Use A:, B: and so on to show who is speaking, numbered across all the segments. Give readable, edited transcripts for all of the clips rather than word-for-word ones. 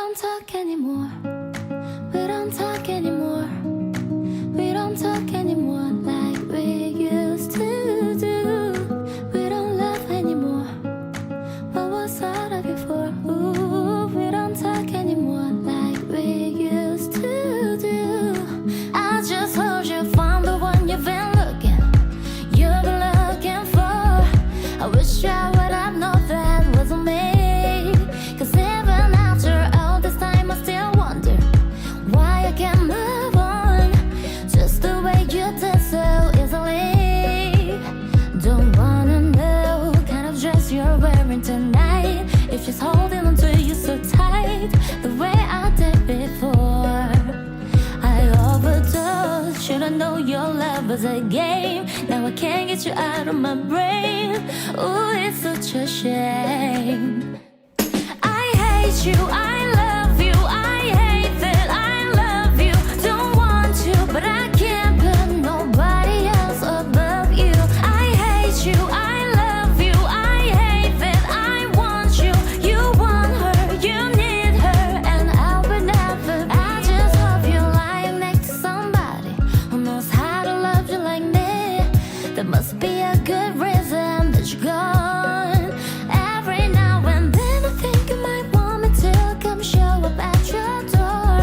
A: don't talk anymore. We don't talk anymore. We don't talk anymore like we used to do. We don't love anymore. What was all of you for? Ooh, we don't talk anymore like we used to do. I just hope you found the one you've been looking for. I wish I would have known that wasn't me. 'Cause even after all this time I still wonder why I can't move on just the way you did so easily. Don't wanna know what kind of dress you're wearing tonight, if she's holding on to you so tight the way I did before. I overdosed, should've known your love was a game. Now I can't get you out of my brain. Ooh, it's such a shame. I hate you, I love you, I hate that I love you. Don't want to, but I can't put nobody else above you. I hate you, I love you, I hate that I want you. You want her, you need her, and I would never. I just hope you're lying next to somebody who knows how to love you like me. There must be a good reason that you're gone. Every now and then I think you might want me to come show up at your door,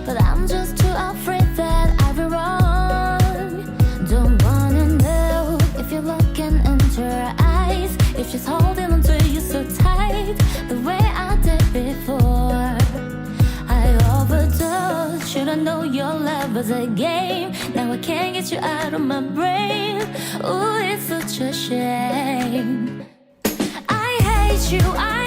A: but I'm just too afraid that I'll be wrong. Don't wanna know if you're looking into her eyes, if she's holding on to you so tight the way I did before. I overdosed, should've known your love was a game. Now I can't get you out of my brain. Ooh, it's such a shame. I hate you, I